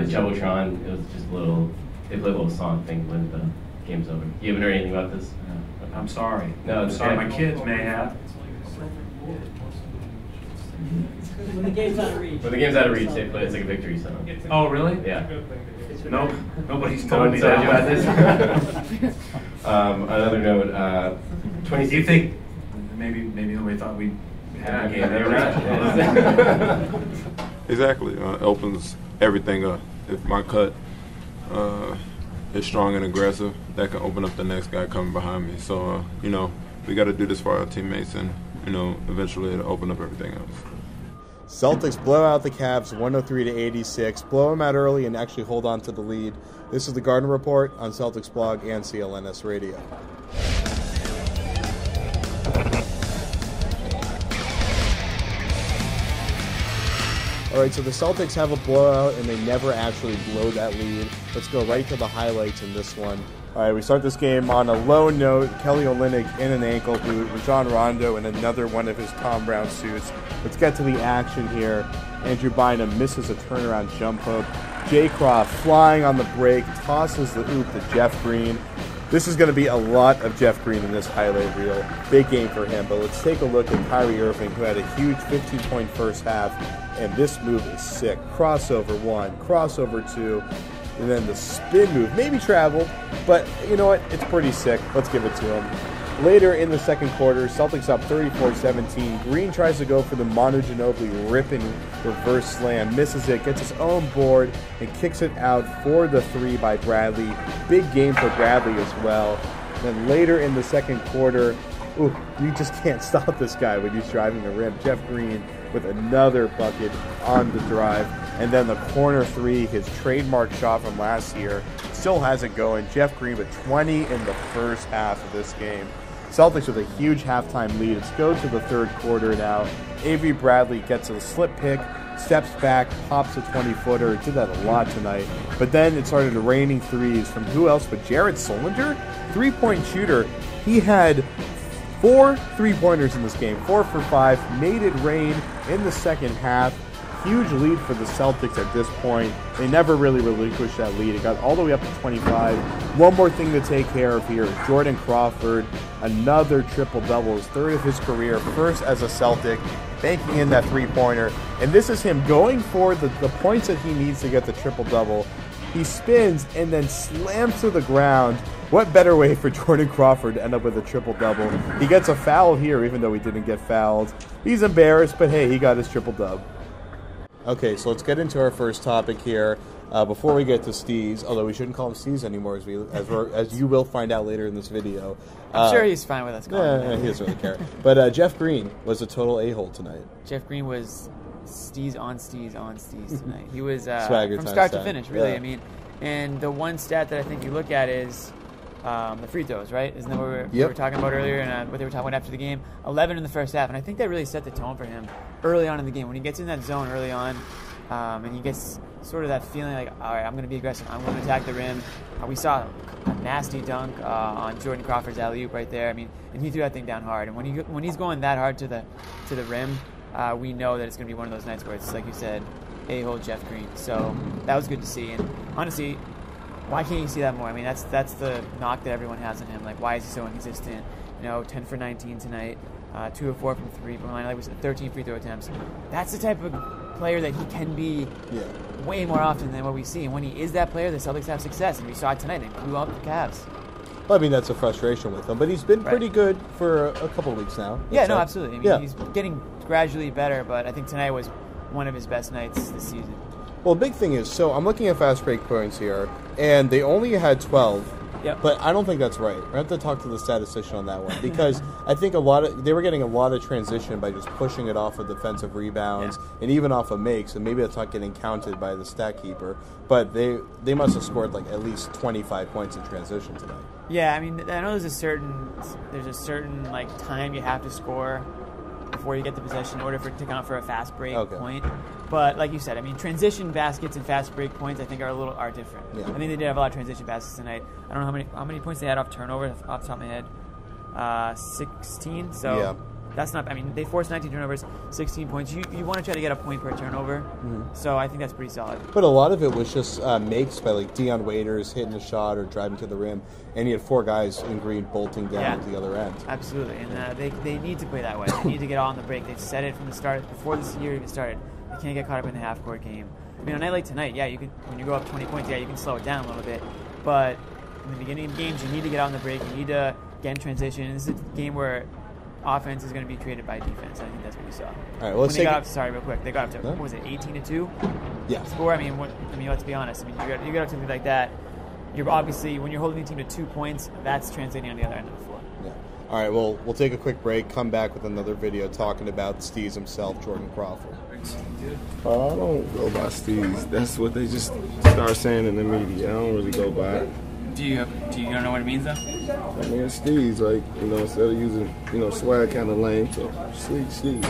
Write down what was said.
the Jumbotron. It was just a little. They played a little song thing when the game's over. You haven't heard anything about this? No. I'm sorry. No, I'm sorry. My kids may have. When the game's out of reach. When the game's out of reach, they play. It's like a victory song. Oh, really? Yeah. No, nobody's No told one me told you about that. this. Another note. 20. Do you think maybe nobody thought we had a game? They were not. Exactly. It opens everything up. If my cut is strong and aggressive, that can open up the next guy coming behind me. So, you know, we got to do this for our teammates, and, you know, eventually it'll open up everything else. Celtics blow out the Cavs 103-86, blow them out early and actually hold on to the lead. This is the Garden Report on Celtics Blog and CLNS Radio. All right, so the Celtics have a blowout, and they never actually blow that lead. Let's go right to the highlights in this one. All right, we start this game on a low note. Kelly Olynyk in an ankle boot. Rajon Rondo in another one of his Tom Brown suits. Let's get to the action here. Andrew Bynum misses a turnaround jump hook. Jay Croft flying on the break, tosses the oop to Jeff Green. This is going to be a lot of Jeff Green in this highlight reel. Big game for him, but let's take a look at KYRIE Irving, who had a huge 15-point first half, and this move is sick. Crossover 1, crossover 2, and then the spin move. Maybe traveled, but you know what? It's pretty sick. Let's give it to him. Later in the second quarter, Celtics up 34-17. Green tries to go for the Manu Ginobili ripping reverse slam, misses it, gets his own board, and kicks it out for the three by Bradley. Big game for Bradley as well. Then later in the second quarter, ooh, you just can't stop this guy when he's driving the rim. Jeff Green with another bucket on the drive. And then the corner three, his trademark shot from last year, still has it going. Jeff Green with 20 in the first half of this game. Celtics with a huge halftime lead. Let's go to the third quarter now. Avery Bradley gets a slip pick, steps back, pops a 20-footer. Did that a lot tonight. But then it started raining threes from who else but Jared Solinger? Three-point shooter. He had 4 three-pointers in this game, 4 for 5, made it rain in the second half. Huge lead for the Celtics at this point. They never really relinquished that lead. It got all the way up to 25. One more thing to take care of here. Jordan Crawford, another triple-double, his third of his career, first as a Celtic, banking in that three-pointer. And this is him going for the points that he needs to get the triple-double. He spins and then slams to the ground. What better way for Jordan Crawford to end up with a triple-double? He gets a foul here, even though he didn't get fouled. He's embarrassed, but hey, he got his triple-dub. Okay, so let's get into our first topic here. Before we get to Steez, although we shouldn't call him Steez anymore, as you will find out later in this video. I'm sure he's fine with us calling him. He doesn't really care. But Jeff Green was a total a-hole tonight. Jeff Green was Steez on Steez on Steez tonight. He was Swagger from time start to stat. finish, really. Yeah. I mean, and the one stat that I think you look at is the free throws, right? Isn't that what we were talking about earlier and what they were talking about after the game? 11 in the first half, and I think that really set the tone for him early on in the game. When he gets in that zone early on, and he gets sort of that feeling like, all right, I'm going to be aggressive. I'm going to attack the rim. We saw a nasty dunk on Jordan Crawford's alley-oop right there. I mean, and he threw that thing down hard. And when he's going that hard to the rim, we know that it's going to be one of those nights where it's, like you said, a-hole Jeff Green. So that was good to see. And honestly, why can't you see that more? I mean, that's the knock that everyone has on him. Like, why is he so inconsistent? 10 for 19 tonight, 2 of 4 from three-point line. Like we said, 13 free throw attempts. That's the type of player that he can be way more often than what we see. And when he is that player, the Celtics have success. And we saw it tonight. They blew out the Cavs. Well, I mean, that's a frustration with him. But he's been pretty good for a couple of weeks now. Yeah, no, absolutely. I mean, he's getting gradually better, but I think tonight was one of his best nights this season. Well, the big thing is, so I'm looking at fast break points here, and they only had 12. Yep. But I don't think that's right. I have to talk to the statistician on that one because I think they were getting a lot of transition by just pushing it off of defensive rebounds and even off of makes, and maybe that's not getting counted by the stat keeper. But they must have scored like at least 25 points in transition tonight. Yeah, I mean, I know there's a certain like time you have to score before you get the possession in order for it to count for a fast break point. But like you said, I mean, transition baskets and fast break points I think are different. Yeah. I think they did have a lot of transition baskets tonight. I don't know how many points they had off turnover off the top of my head. 16. So That's not. I mean, they forced 19 turnovers, 16 points. You want to try to get a point per turnover. So I think that's pretty solid. But a lot of it was just makes by like Dion Waiters hitting a shot or driving to the rim, and he had 4 guys in green bolting down to the other end. Absolutely, and they need to play that way. They need to get on the break. They've said it from the start, before this year even started. They can't get caught up in the half-court game. I mean, on a night like tonight, you can, when you go up 20 points, you can slow it down a little bit. But in the beginning of games, you need to get on the break. You need to get in transition. This is a game where offense is going to be created by defense. I think that's what we saw. All right, well, real quick. They got up to what was it, 18-2? Yeah. Score. I mean, let's be honest. I mean, you got up to something like that. You're obviously, when you're holding the team to 2 points, that's translating on the other end of the floor. Yeah. All right. Well, we'll take a quick break. Come back with another video talking about Steez himself, Jordan Crawford. I don't go by Steez. That's what they just start saying in the media. I don't really go by it. Do you don't know what it means though? I mean, it's Steez, like, instead of using, swag kind of lame, so Steez.